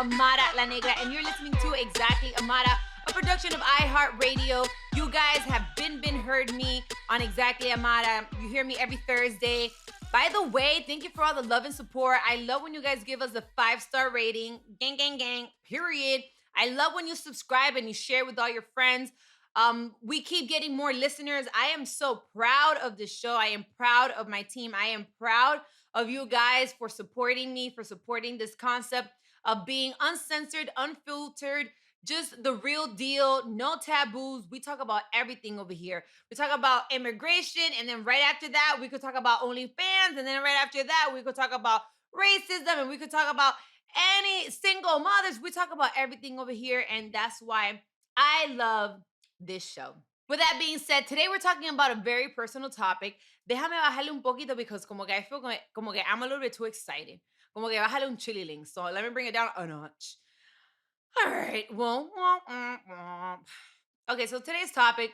Amara La Negra, and you're listening to Exactly Amara, a production of iHeart Radio. You guys have been heard me on Exactly Amara. You hear me every Thursday. By the way, thank you for all the love and support. I love when you guys give us a 5-star rating. Gang, gang, gang, period. I love when you subscribe and you share with all your friends. We keep getting more listeners. I am so proud of this show. I am proud of my team. I am proud of you guys for supporting me, for supporting this concept of being uncensored, unfiltered, just the real deal, no taboos. We talk about everything over here. We talk about immigration, and then right after that, we could talk about OnlyFans, and then right after that, we could talk about racism, and we could talk about any single mothers. We talk about everything over here, and that's why I love this show. With that being said, today we're talking about a very personal topic. Déjame bajarle un poquito because como que I feel como que I'm a little bit too excited. Como que bájale un chililing. So let me bring it down a notch. All right. Well, okay, so today's topic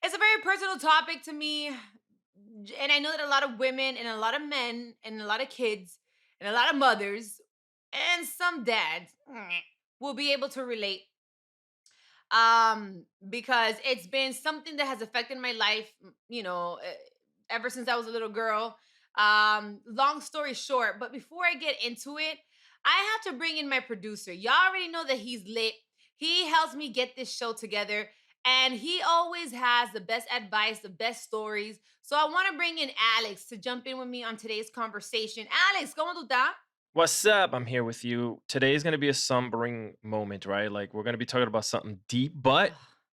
is a very personal topic to me. And I know that a lot of women and a lot of men and a lot of kids and a lot of mothers and some dads will be able to relate because it's been something that has affected my life, ever since I was a little girl. Long story short, but before I get into it, I have to bring in my producer. Y'all already know that he's lit. He helps me get this show together, and he always has the best advice, the best stories. So I want to bring in Alex to jump in with me on today's conversation. Alex, ¿cómo tú estás? What's up? I'm here with you. Today is going to be a sombering moment, right? Like we're going to be talking about something deep, but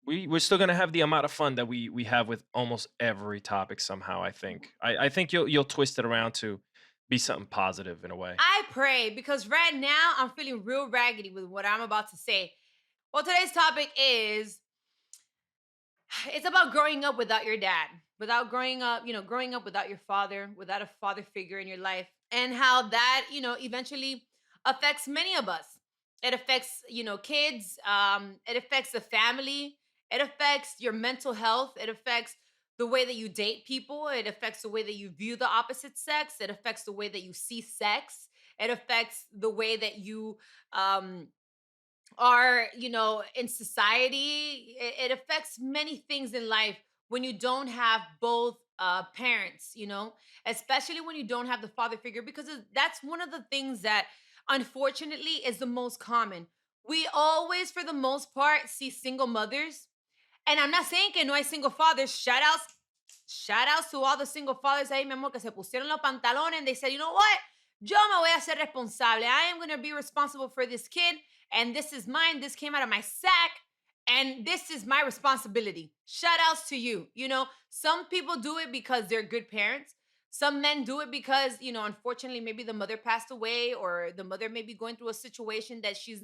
we're still going to have the amount of fun that we have with almost every topic somehow, I think. I think you'll twist it around to be something positive in a way. I pray because right now I'm feeling real raggedy with what I'm about to say. Well, today's topic is it's about growing up without your dad, without growing up without your father, without a father figure in your life, and how that, eventually affects many of us. It affects, kids, it affects the family, it affects your mental health, it affects the way that you date people, it affects the way that you view the opposite sex, it affects the way that you see sex, it affects the way that you um are, in society. It affects many things in life when you don't have both parents, especially when you don't have the father figure, because that's one of the things that unfortunately is the most common. We always, for the most part, see single mothers. And I'm not saying que no hay single fathers. Shout outs to all the single fathers ahí, mi amor, que se pusieron los pantalones and they said, you know what? Yo me voy a hacer responsable. I am going to be responsible for this kid, and this is mine. This came out of my sack, and this is my responsibility. Shout outs to you. Some people do it because they're good parents. Some men do it because, unfortunately, maybe the mother passed away, or the mother may be going through a situation that she's,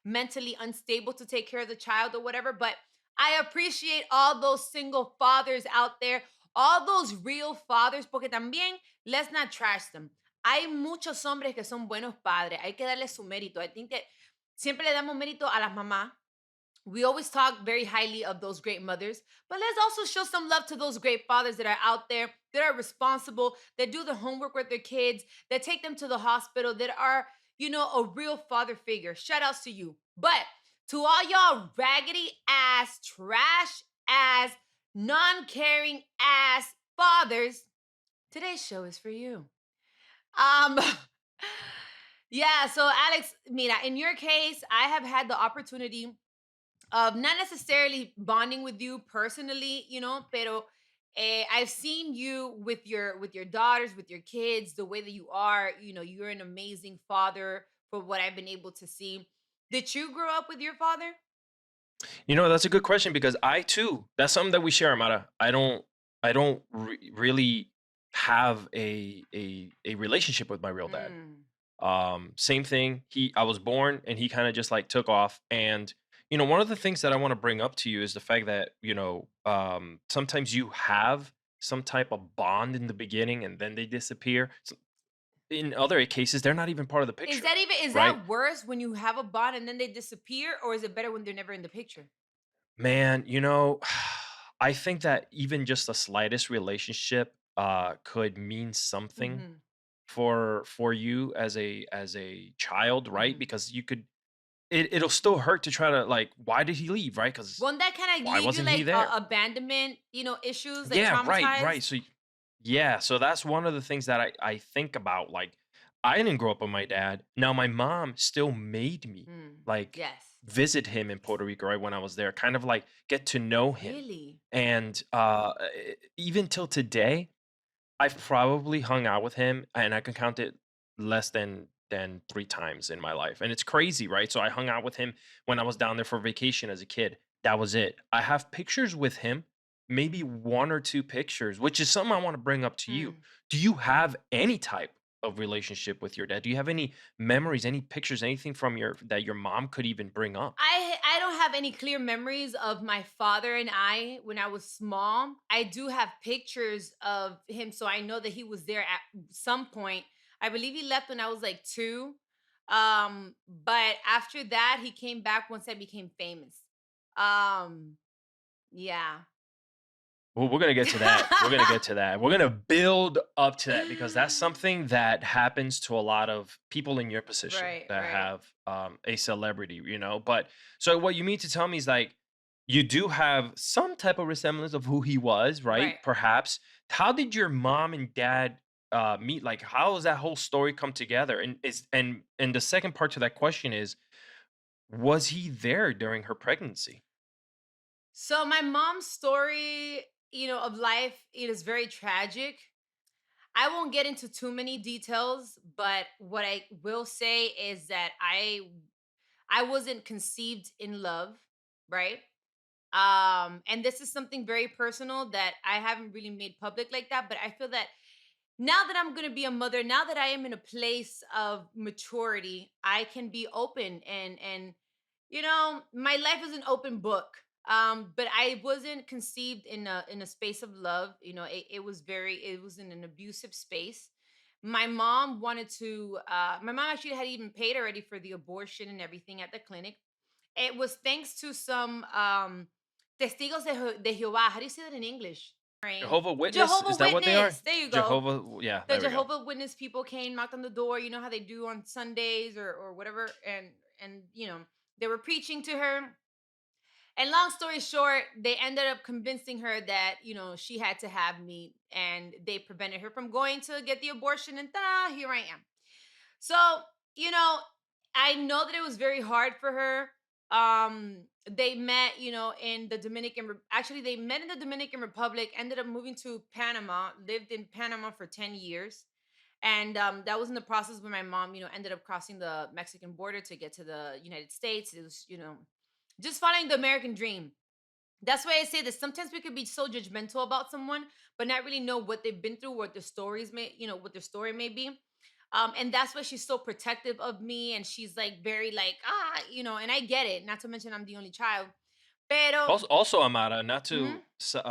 mentally unstable to take care of the child or whatever. But I appreciate all those single fathers out there, all those real fathers, porque también, let's not trash them. Hay muchos hombres que son buenos padres. Hay que darle su mérito. I think that siempre le damos mérito a las mamás. We always talk very highly of those great mothers, but let's also show some love to those great fathers that are out there, that are responsible, that do the homework with their kids, that take them to the hospital, that are, a real father figure. Shout outs to you. But to all y'all raggedy ass, trash ass, non-caring ass fathers, today's show is for you. Um, yeah, so Alex, mira, in your case, I have had the opportunity of not necessarily bonding with you personally, pero I've seen you with your daughters, with your kids, the way that you are, you're an amazing father for what I've been able to see. Did you grow up with your father? That's a good question because I too, that's something that we share, Amara. I don't really have a relationship with my real dad. Mm. Same thing. I was born and he kind of just like took off. And, one of the things that I want to bring up to you is the fact that, sometimes you have some type of bond in the beginning and then they disappear. So in other cases, they're not even part of the Is picture, that even is right? that worse when you have a bond and then they disappear, or is it better when they're never in the picture? Man, I think that even just the slightest relationship could mean something Mhm. for you as a child, right? Mhm. Because you could it'll still hurt to try to like, why did he leave, right? Because Won't that kind of why leave you wasn't he like there? abandonment, issues, like Yeah, right, traumatized? right. So yeah, so that's one of the things that I think about. Like, I didn't grow up with my dad. Now my mom still made me Mm. like Yes. visit him in Puerto Rico right when I was there, kind of like get to know him. Really? And even till today, I've probably hung out with him, and I can count it less than 3 times in my life, and it's crazy, right? So I hung out with him when I was down there for vacation as a kid. That was it. I have pictures with him, maybe 1 or 2 pictures, which is something I wanna bring up to you. Hmm. Do you have any type of relationship with your dad? Do you have any memories, any pictures, anything from your that your mom could even bring up? I don't have any clear memories of my father and I when I was small. I do have pictures of him, so I know that he was there at some point. I believe he left when I was like 2. But after that, he came back once I became famous. Um, yeah. Well, we're gonna get to that. We're gonna get to that. We're gonna build up to that because that's something that happens to a lot of people in your position Right, that right, have a celebrity, But so what you mean to tell me is like you do have some type of resemblance of who he was, right? right. Perhaps. How did your mom and dad meet? Like, how does that whole story come together? And the second part to that question is, was he there during her pregnancy? So my mom's story, of life, it is very tragic. I won't get into too many details, but what I will say is that I wasn't conceived in love, right? And this is something very personal that I haven't really made public like that, but I feel that now that I'm going to be a mother, now that I am in a place of maturity, I can be open and my life is an open book. But I wasn't conceived in a space of love. It was in an abusive space. My mom wanted to my mom actually had even paid already for the abortion and everything at the clinic. It was thanks to some testigos de Jehová. How do you say that in English? Right. Jehovah Witness? Jehovah Is that what they are? Witness. There you go. Yeah, The there we go. Jehovah Witness people came, knocked on the door. You know how they do on Sundays or whatever, and they were preaching to her. And long story short, they ended up convincing her that she had to have me, and they prevented her from going to get the abortion. And ta, here I am. So, you know, I know that it was very hard for her. They met, in the actually they met in the Dominican Republic, ended up moving to Panama, lived in Panama for 10 years. And that was in the process when my mom, ended up crossing the Mexican border to get to the United States. It was, just following the American dream. That's why I say that sometimes we could be so judgmental about someone, but not really know what they've been through, what their stories may, what their story may be. And that's why she's so protective of me, and she's like very like and I get it. Not to mention I'm the only child, pero Also, Amara, not to mhm,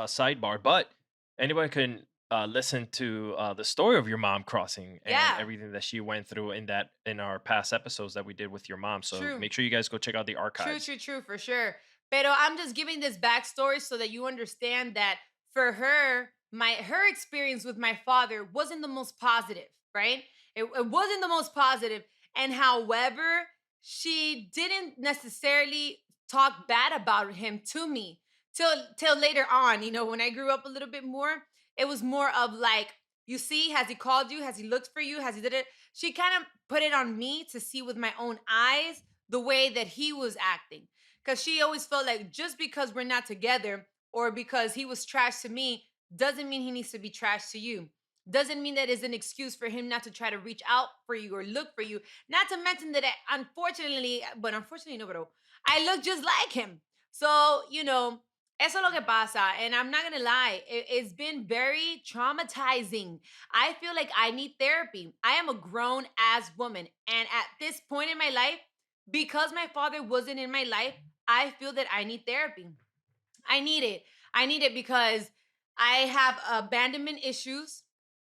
sidebar, but anybody can listen to the story of your mom crossing and yeah, everything that she went through in our past episodes that we did with your mom. So true. make sure you guys go check out the True, archives. true, true, for sure. Pero I'm just giving this backstory so that you understand that for her, her experience with my father wasn't the most positive, right? It wasn't the most positive. And however, she didn't necessarily talk bad about him to me till later on. When I grew up a little bit more, it was more of like, you see, has he called you? Has he looked for you? Has he did it? She kind of put it on me to see with my own eyes the way that he was acting. Because she always felt like just because we're not together or because he was trash to me doesn't mean he needs to be trash to you. Doesn't mean that is an excuse for him not to try to reach out for you or look for you. Not to mention that unfortunately, no, bro, I look just like him. So, eso es lo que pasa. And I'm not going to lie, it's been very traumatizing. I feel like I need therapy. I am a grown ass woman. And at this point in my life, because my father wasn't in my life, I feel that I need therapy. I need it. I need it because I have abandonment issues.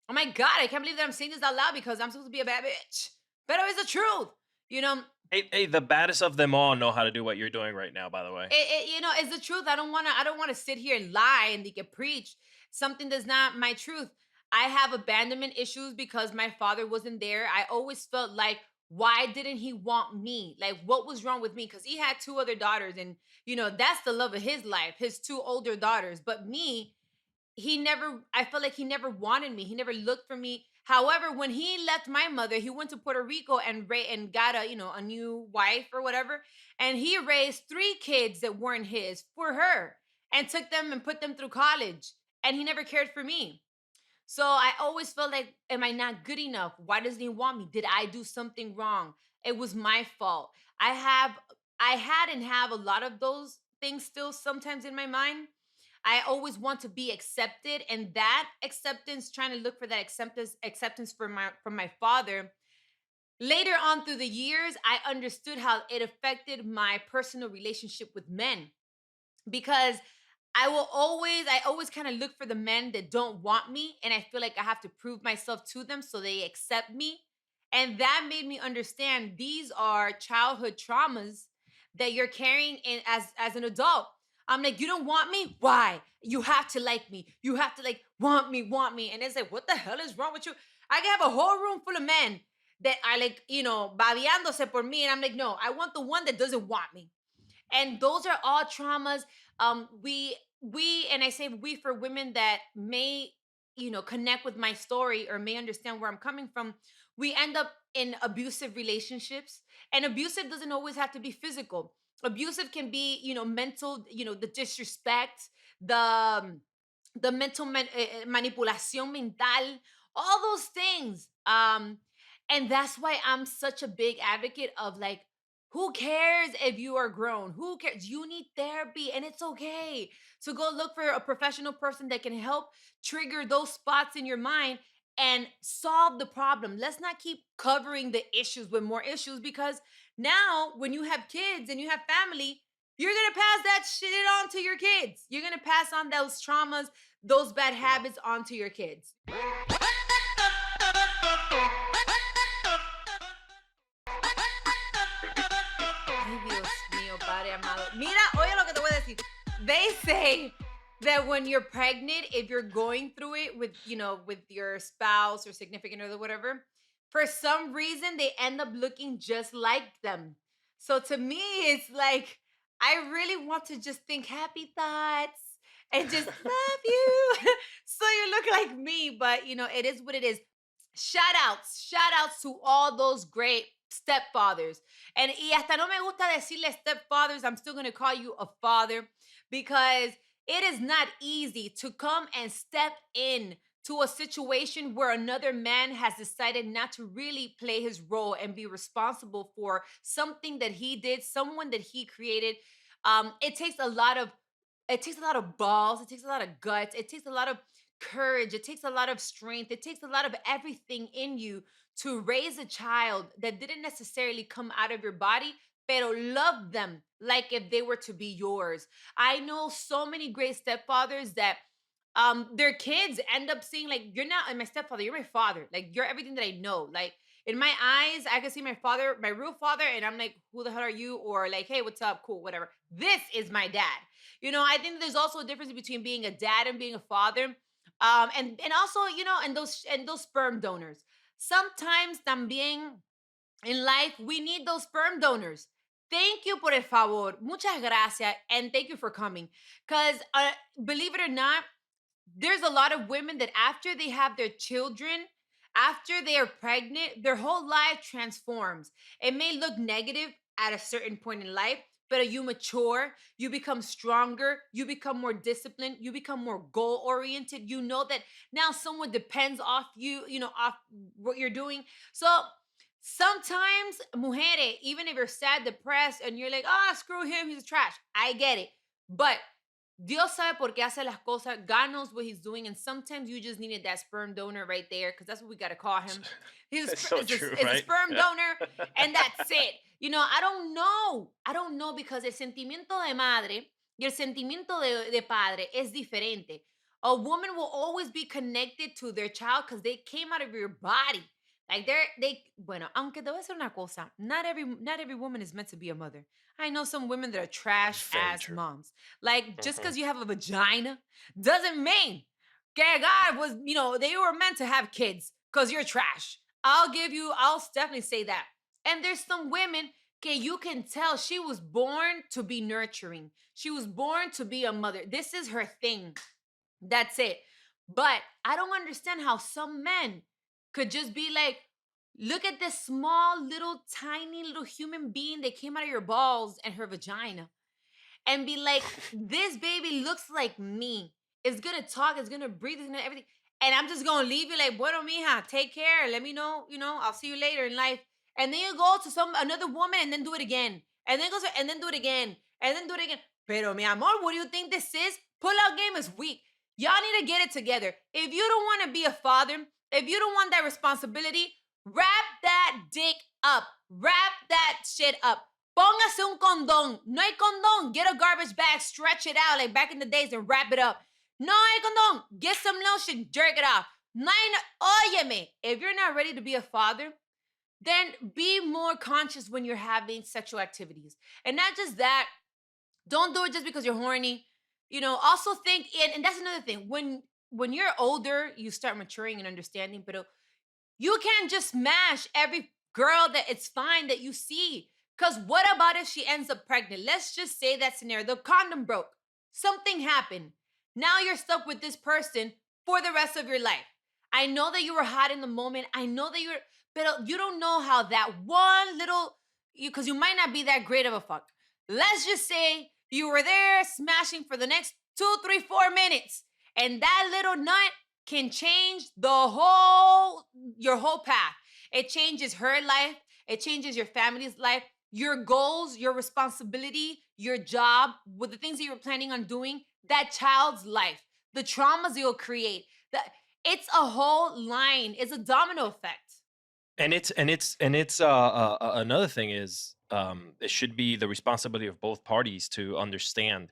Oh my God, I can't believe that I'm saying this out loud because I'm supposed to be a bad bitch. But it's the truth. You know, Hey, the baddest of them all know how to do what you're doing right now. By the way, it's the truth. I don't wanna sit here and lie and get preach something that's not my truth. I have abandonment issues because my father wasn't there. I always felt like, why didn't he want me? Like, what was wrong with me? Because he had two other daughters, and that's the love of his life, his two older daughters. But me, he never, I felt like he never wanted me. He never looked for me. However, when he left my mother, he went to Puerto Rico and got a new wife or whatever, and he raised three kids that weren't his for her and took them and put them through college, and he never cared for me. So I always felt like, am I not good enough? Why doesn't he want me? Did I do something wrong? It was my fault. I had and have a lot of those things still sometimes in my mind. I always want to be accepted, and that acceptance, trying to look for that acceptance from my father. Later on through the years, I understood how it affected my personal relationship with men, because I always kind of look for the men that don't want me, and I feel like I have to prove myself to them so they accept me. And that made me understand these are childhood traumas that you're carrying in as an adult. I'm like, you don't want me? Why? You have to like me. You have to like want me. And it's like, what the hell is wrong with you? I can have a whole room full of men that are like, babeándose por me. And I'm like, no, I want the one that doesn't want me. And those are all traumas. We and I say we for women that may connect with my story or may understand where I'm coming from. We end up in abusive relationships, and abusive doesn't always have to be physical. Abusive can be mental, the disrespect, the manipulación mental, all those things. And that's why I'm such a big advocate of like, who cares if you are grown? Who cares? You need therapy, and it's okay to go look for a professional person that can help trigger those spots in your mind and solve the problem. Let's not keep covering the issues with more issues, because now when you have kids and you have family, you're going to pass that shit on to your kids. You're going to pass on those traumas, those bad Yeah. habits onto your kids. Ay, Dios mío, Padre amado. Mira, oye lo que te voy a decir. They say that when you're pregnant, if you're going through it with your spouse or significant other, whatever, for some reason they end up looking just like them. So to me, it's like I really want to just think happy thoughts and just love you. So you look like me, but it is what it is. Shout outs to all those great stepfathers. And y hasta no me gusta decirle stepfathers, I'm still going to call you a father, because it is not easy to come and step in to a situation where another man has decided not to really play his role and be responsible for something that he did, someone that he created. It takes a lot of balls, it takes a lot of guts, it takes a lot of courage, it takes a lot of strength, it takes a lot of everything in you to raise a child that didn't necessarily come out of your body, pero love them like if they were to be yours. I know so many great stepfathers that their kids end up seeing like, you're not my stepfather, you're my father. Like, you're everything that I know. Like, in my eyes, I can see my father, my real father, and I'm like, who the hell are you? Or like, hey, what's up? Cool, whatever. This is my dad. I think there's also a difference between being a dad and being a father. And also, and those sperm donors. Sometimes también in life, we need those sperm donors. Thank you por el favor. Muchas gracias. And thank you for coming. Because believe it or not, there's a lot of women that after they have their children, after they are pregnant, their whole life transforms. It may look negative at a certain point in life, but you mature, you become stronger, you become more disciplined, you become more goal oriented. You know that now someone depends off you, off what you're doing. So sometimes, mujeres, even if you're sad, depressed, and you're like, oh, screw him, he's trash. I get it. But Dios sabe por qué hace las cosas. God knows what he's doing. And sometimes you just needed that sperm donor right there, because that's what we got to call him. He's It's so true, is a right? sperm donor, and that's it. I don't know. I don't know, because el sentimiento de madre y el sentimiento de padre es diferente. A woman will always be connected to their child because they came out of your body. Like bueno, aunque te voy a decir una cosa, not every woman is meant to be a mother. I know some women that are trash Very ass true. moms. Like, just Mhm. because you have a vagina doesn't mean que God was, they were meant to have kids because you're trash. I'll definitely say that. And there's some women que you can tell she was born to be nurturing. She was born to be a mother. This is her thing. That's it. But I don't understand how some men could just be like, look at this small, little, tiny little human being that came out of your balls and her vagina and be like, this baby looks like me. It's gonna talk, it's gonna breathe, it's gonna everything. And I'm just gonna leave you like, bueno, mija, take care. Let me know, I'll see you later in life. And then you go to another woman and then do it again. And then and then do it again. And then do it again. Pero mi amor, what do you think this is? Pull-out game is weak. Y'all need to get it together. If you don't want to be a father, if you don't want that responsibility, wrap that dick up. Wrap that shit up. Póngase un condón. No hay condón. Get a garbage bag, stretch it out like back in the days and wrap it up. No hay condón. Get some lotion, jerk it off. No hay óyeme. If you're not ready to be a father, then be more conscious when you're having sexual activities. And not just that, don't do it just because you're horny. Also think, and that's another thing. When you're older, you start maturing and understanding, but you can't just smash every girl that it's fine that you see. Because what about if she ends up pregnant? Let's just say that scenario. The condom broke. Something happened. Now you're stuck with this person for the rest of your life. I know that you were hot in the moment. I know that but you don't know how that one little, because you might not be that great of a fuck. Let's just say you were there smashing for the next 2, 3, 4 minutes. And that little nut can change your whole path. It changes her life. It changes your family's life, your goals, your responsibility, your job, with the things that you're planning on doing, that child's life, the traumas you'll create. It's a whole line. It's a domino effect. And it's another thing is it should be the responsibility of both parties to understand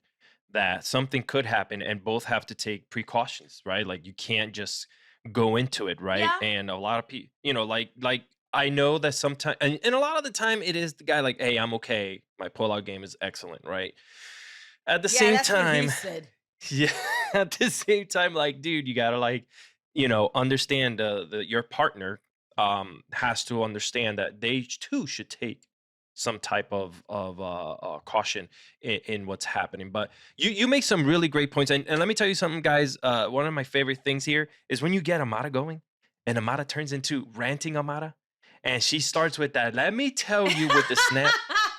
that something could happen and both have to take precautions, right? Like you can't just go into it, right? Yeah. And a lot of people, like I know that sometimes, and a lot of the time it is the guy like, hey, I'm okay. My pullout game is excellent, right? At the Yeah, same that's what he time, said. yeah, at the same time, like, dude, you gotta like, understand your partner has to understand that they too should take some type of caution in what's happening. But you make some really great points, and let me tell you something, guys. One of my favorite things here is when you get Amara going, and Amara turns into ranting Amara, and she starts with that. Let me tell you with the snap.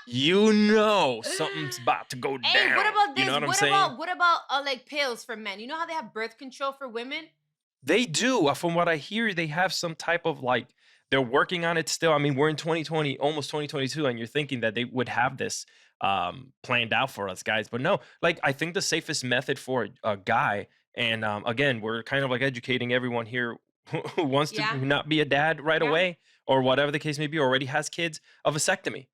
Something's about to go Hey, what down. about You this? know what I'm What saying? about like pills for men? You know how they have birth control for women? They do. From what I hear, they have some type of like they're working on it still. I mean, we're in 2020, almost 2022, and you're thinking that they would have this planned out for us, guys. But no, like I think the safest method for a guy, and again, we're kind of like educating everyone here who wants to Yeah. not be a dad right Yeah. away, or whatever the case may be, or already has kids, a vasectomy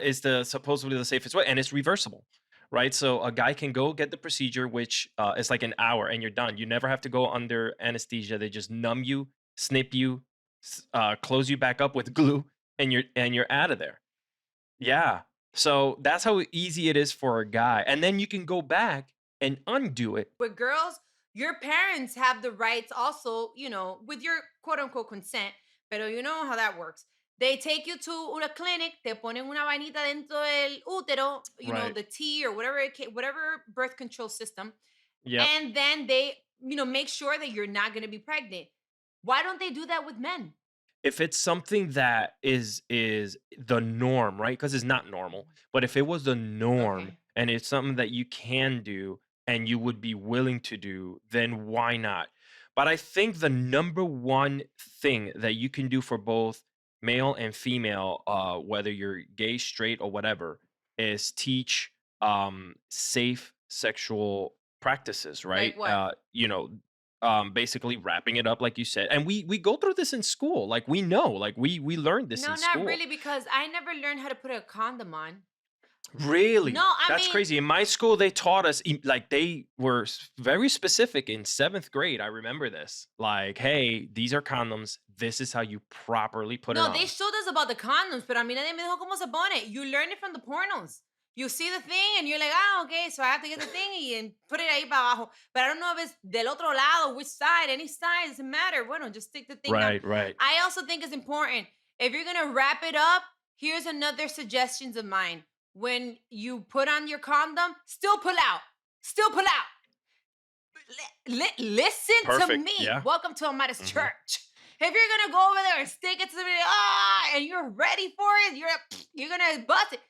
is the supposedly the safest way, and it's reversible, right? So a guy can go get the procedure, which is like an hour, and you're done. You never have to go under anesthesia. They just numb you, snip you, close you back up with glue, and you're out of there. Yeah. So that's how easy it is for a guy, and then you can go back and undo it. With girls, your parents have the rights also, with your quote unquote consent, pero you know how that works. They take you to a clinic, te ponen una vainita dentro del útero, Right. the T or whatever birth control system, Yep. and then they, make sure that you're not going to be pregnant. Why don't they do that with men? If it's something that is the norm, right? Because it's not normal. But if it was the norm Okay. and it's something that you can do and you would be willing to do, then why not? But I think the number one thing that you can do for both male and female, whether you're gay, straight, or whatever, is teach safe sexual practices, Like right? what? Basically wrapping it up like you said, and we go through this in school, like we know, like we learned this No, in not school. really, because I never learned how to put a condom on. No, Really, I that's mean, crazy. In my school they taught us like they were very specific in 7th grade. I remember this, like, hey, these are condoms, this is how you properly put it no, they on. showed us about the condoms, but a mí nadie me dijo cómo se pone. You learn it from the pornos. You see the thing and you're like, ah, okay, so I have to get the thingy and put it ahí para abajo. But I don't know if it's del otro lado, which side, any side, doesn't matter. Bueno, just stick the thing down. Right, right. I also think it's important. If you're gonna wrap it up, here's another suggestions of mine. When you put on your condom, still pull out. Still pull out. Listen to Perfect. me. Yeah. Welcome to Amara's Hmm. church. If you're gonna go over there and stick it to the and you're ready for it, you're gonna bust it.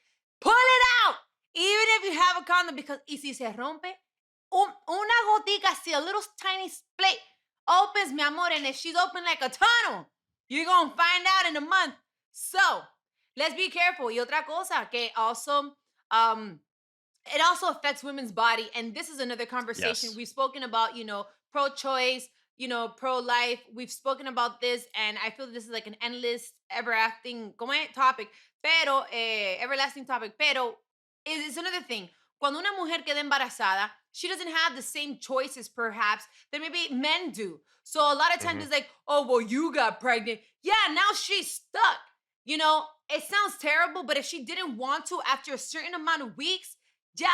Pull it out, even if you have a condom, because y si se rompe, una gotica, see a little tiny split opens, mi amor, and if she's open like a tunnel, you're gonna find out in a month. So let's be careful. Y otra cosa que also um it also affects women's body, and this is another conversation Yes. we've spoken about, pro-choice, pro-life. We've spoken about this, and I feel this is like an endless everlasting topic, pero everlasting topic, pero it's another thing. Cuando una mujer queda embarazada, she doesn't have the same choices perhaps that maybe men do. So a lot of times Hmm. it's like, oh well, you got pregnant, yeah, now she's stuck. It sounds terrible, but if she didn't want to after a certain amount of weeks, yeah,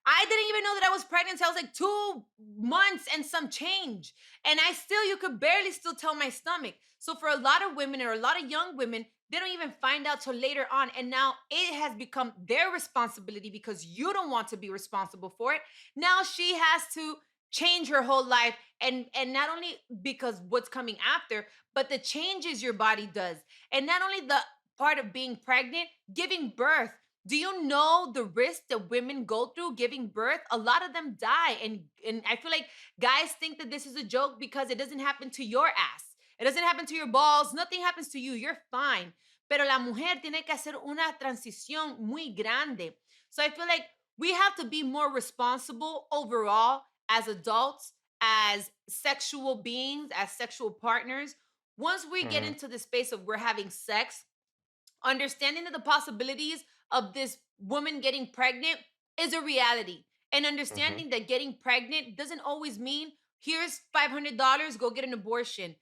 I didn't even know that I was pregnant until I was like 2 months and some change. And you could barely still tell my stomach. So for a lot of women or a lot of young women, they don't even find out till later on. And now it has become their responsibility because you don't want to be responsible for it. Now she has to change her whole life. And not only because what's coming after, but the changes your body does. And not only the part of being pregnant, giving birth. Do you know the risk that women go through giving birth? A lot of them die. And I feel like guys think that this is a joke because it doesn't happen to your ass. It doesn't happen to your balls. Nothing happens to you. You're fine. Pero la mujer tiene que hacer una transición muy grande. So I feel like we have to be more responsible overall as adults, as sexual beings, as sexual partners. Once we get Hmm. into the space of we're having sex, understanding that the possibilities of this woman getting pregnant is a reality. And Hmm. understanding that getting pregnant doesn't always mean here's $500, go get an abortion.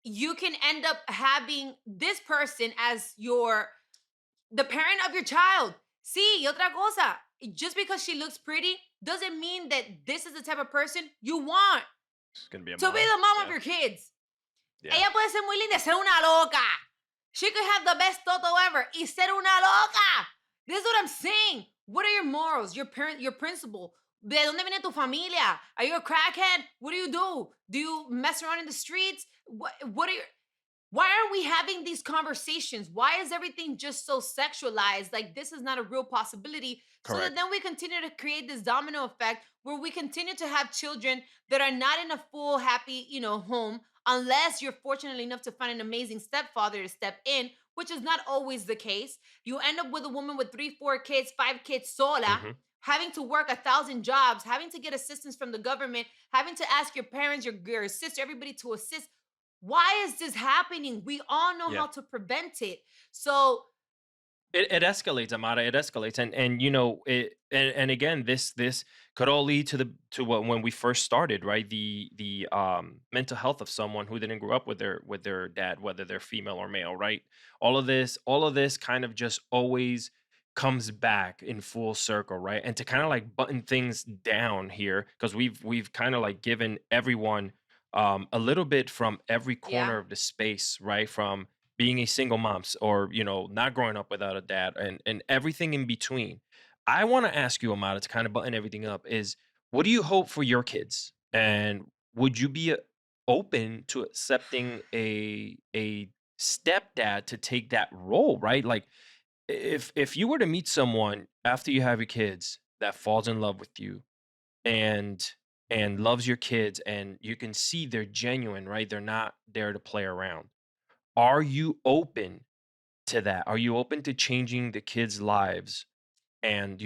You can end up having this person as the parent of your child. Sí, y otra cosa, just because she looks pretty doesn't mean that this is the type of person you want It's gonna be a to be mom. the mom of Yeah. your kids. Yeah. Ella puede ser muy linda y ser una loca. She could have the best toto ever y ser una loca. This is what I'm saying. What are your morals, your principle? ¿De dónde viene tu familia? Are you a crackhead? What do you do? Do you mess around in the streets? What are your why aren't we having these conversations? Why is everything just so sexualized? Like this is not a real possibility. So that Correct. then we continue to create this domino effect where we continue to have children that are not in a full happy, home unless you're fortunate enough to find an amazing stepfather to step in, which is not always the case. You end up with a woman with 3, 4 kids, 5 kids sola, Hmm. having to work 1,000 jobs, having to get assistance from the government, having to ask your parents, your sister, everybody to assist. Why is this happening? We all know Yeah. how to prevent it. So, It escalates, Amara. It escalates, and it, and again, this could all lead to what when we first started, right? The mental health of someone who didn't grow up with their dad, whether they're female or male, right? All of this kind of just always comes back in full circle, right? And to kind of like button things down here, because we've kind of like given everyone a little bit from every yeah. corner of the space, right? From being a single moms or not growing up without a dad and everything in between. I want to ask you, Amada, to kind of button everything up is what do you hope for your kids, and would you be open to accepting a stepdad to take that role, right? Like if you were to meet someone after you have your kids that falls in love with you and loves your kids and you can see they're genuine, right? They're not there to play around, are you open to that? Are you open to changing the kids' lives and,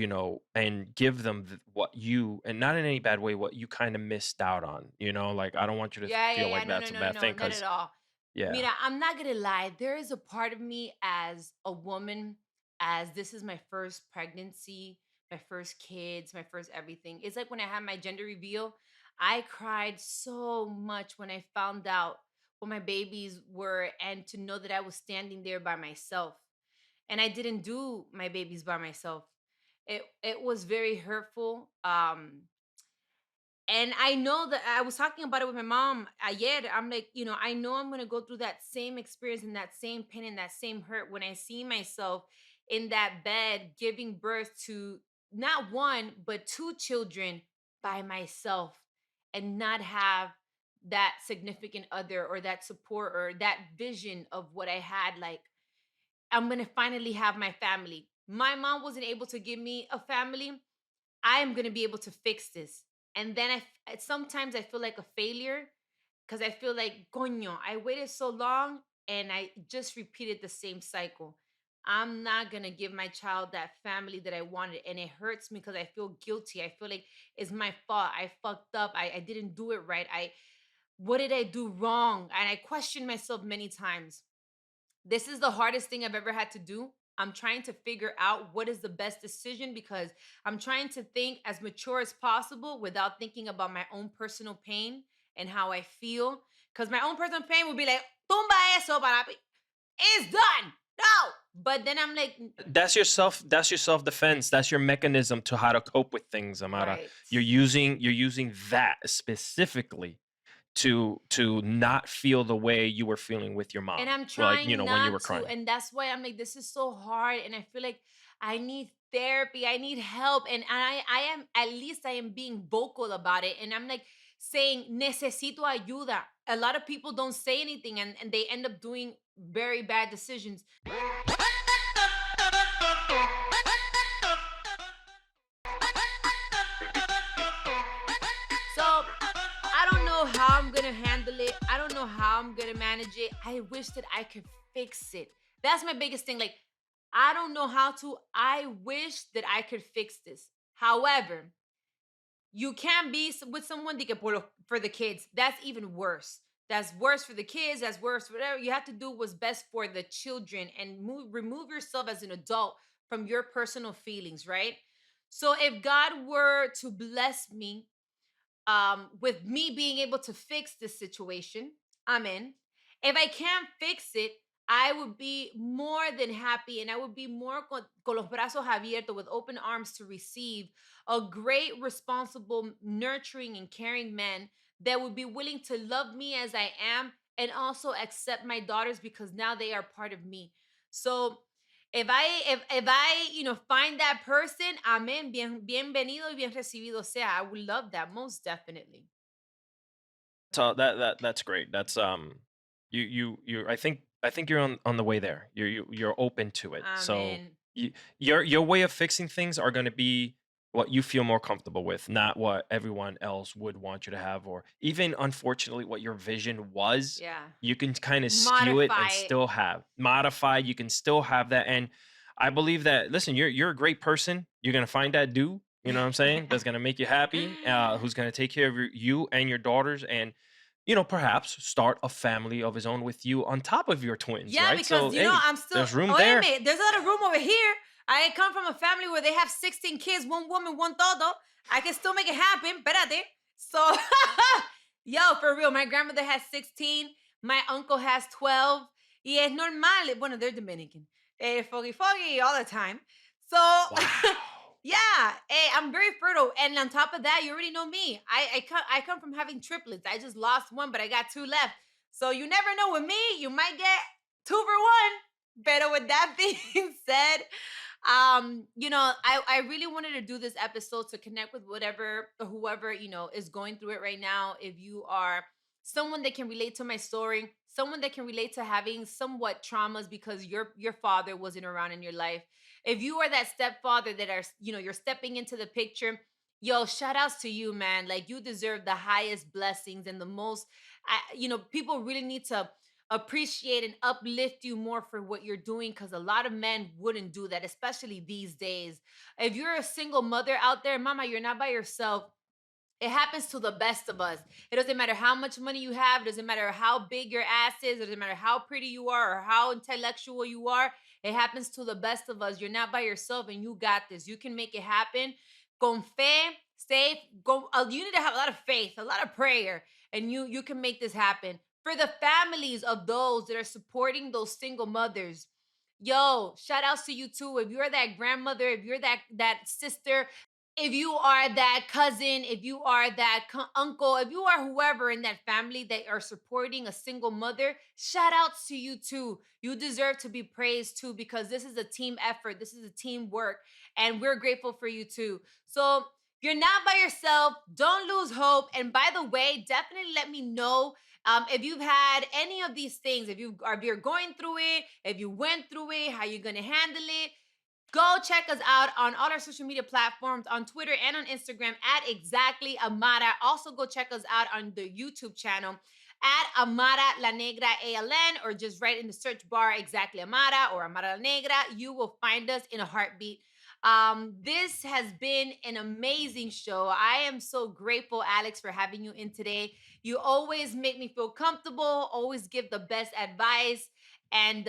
and give them what you, and not in any bad way, what you kind of missed out on? Like I don't want you to Yeah, yeah, feel yeah. like No, no, that's a no, no, bad no, thing not at because, all. yeah. Mira, I'm not gonna lie. There is a part of me as a woman, as this is my first pregnancy, my first kids, my first everything. It's like when I had my gender reveal, I cried so much when I found out what my babies were and to know that I was standing there by myself. and I didn't do my babies by myself. It was very hurtful. And I know that I was talking about it with my mom ayer. I'm like, I know I'm gonna go through that same experience and that same pain and that same hurt when I see myself in that bed giving birth to not one but two children by myself, and not have that significant other or that support or that vision of what I had. Like, I'm gonna finally have my family. My mom wasn't able to give me a family. I am going to be able to fix this. And then sometimes I feel like a failure because I feel like, coño, I waited so long and I just repeated the same cycle. I'm not going to give my child that family that I wanted. And it hurts me because I feel guilty. I feel like it's my fault. I fucked up. I didn't do it right. What did I do wrong? And I questioned myself many times. This is the hardest thing I've ever had to do. I'm trying to figure out what is the best decision because I'm trying to think as mature as possible without thinking about my own personal pain and how I feel. Because my own personal pain would be like, tumba eso, papi. It's done. No. But then I'm like, That's your self defense. That's your mechanism to how to cope with things, Amara. right. You're using that specifically to not feel the way you were feeling with your And mom. I'm Like, trying when you not were to. crying. And that's why I'm like, this is so hard. And I feel like I need therapy. I need help. And I am, at least I am being vocal about it. And I'm like saying, necesito ayuda. A lot of people don't say anything, and they end up doing very bad decisions. So I don't know how I'm gonna handle it. I don't know how I'm gonna manage it. I wish that I could fix it. That's my biggest thing. Like, I don't know how to. I wish that I could fix this. However, you can't be with someone that for the kids. That's even worse. That's worse for the kids. That's worse for whatever. You have to do what's best for the children and remove yourself as an adult from your personal feelings, right? So if God were to bless me with me being able to fix this situation, I'm in. If I can't fix it, I would be more than happy, and I would be more con los brazos abiertos, with open arms, to receive a great, responsible, nurturing, and caring man that would be willing to love me as I am and also accept my daughters because now they are part of me. So if I find that person, amen, bienvenido y bien recibido sea. I would love that most definitely. So that's great. That's you I think you're on the way there. You're open to it. So Amen. you, your way of fixing things are going to be what you feel more comfortable with, not what everyone else would want you to have, or even unfortunately what your vision was. Yeah. You can kind of skew it and Modify it. still have modify. You can still have that, and I believe that. Listen, you're a great person. You're gonna find that dude. You know what I'm saying? That's gonna make you happy. Who's gonna take care of you and your daughters, and perhaps start a family of his own with you on top of your twins, Yeah, right? because So, hey, I'm still. there's room there. Oye, there's a lot of room over here. I come from a family where they have 16 kids, one woman, one todo. I can still make it happen. Espérate. So, yo, for real, my grandmother has 16. My uncle has 12. Y es normal. Bueno, they're Dominican. Foggy, foggy all the time. So, Wow. yeah, hey, I'm very fertile. And on top of that, you already know me. I come from having triplets. I just lost one, but I got two left. So you never know with me. You might get two for one. But with that being said, I really wanted to do this episode to connect with whatever or whoever, is going through it right now. If you are someone that can relate to my story, someone that can relate to having somewhat traumas because your father wasn't around in your life. If you are that stepfather that you're stepping into the picture, yo, shout outs to you, man. Like, you deserve the highest blessings and the most. People really need to appreciate and uplift you more for what you're doing, because a lot of men wouldn't do that, especially these days. If you're a single mother out there, mama, you're not by yourself. It happens to the best of us. It doesn't matter how much money you have. It doesn't matter how big your ass is. It doesn't matter how pretty you are or how intellectual you are. It happens to the best of us. You're not by yourself, and you got this. You can make it happen. Con fe, safe. Go. You need to have a lot of faith, a lot of prayer, and you can make this happen. For the families of those that are supporting those single mothers, Yo, shout outs to you too. If you're that grandmother, if you're that sister, if you are that cousin, if you are that uncle, if you are whoever in that family that are supporting a single mother, shout outs to you too. You deserve to be praised too because this is a team effort. This is a teamwork, and we're grateful for you too. So you're not by yourself. Don't lose hope. And by the way, definitely let me know if you've had any of these things, if you're going through it, if you went through it, how you're gonna handle it. Go check us out on all our social media platforms, on Twitter and on Instagram at exactly Amara. Also, go check us out on the YouTube channel at Amara La Negra ALN, or just write in the search bar exactly Amara or Amara La Negra. You will find us in a heartbeat. This has been an amazing show. I am so grateful, Alex, for having you in today. You always make me feel comfortable, always give the best advice. And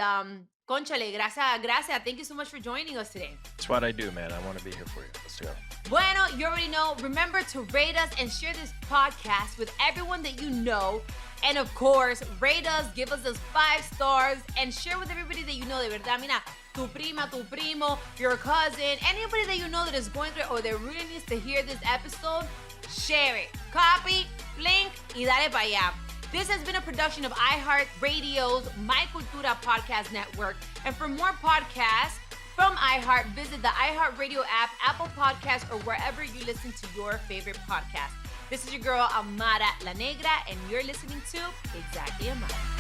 Conchale, gracias. Thank you so much for joining us today. That's what I do, man. I want to be here for you. Let's go. Bueno, you already know. Remember to rate us and share this podcast with everyone that you know. And of course, rate us, give us those 5 stars, and share with everybody that you know. De verdad, mira, tu prima, tu primo, your cousin, anybody that you know that is going through it or that really needs to hear this episode, share it. Copy, link, y dale pa' allá. This has been a production of iHeart Radio's My Cultura podcast network. And for more podcasts from iHeart, visit the iHeart Radio app, Apple Podcasts, or wherever you listen to your favorite podcast. This is your girl, Amara La Negra, and you're listening to Exactly Amara.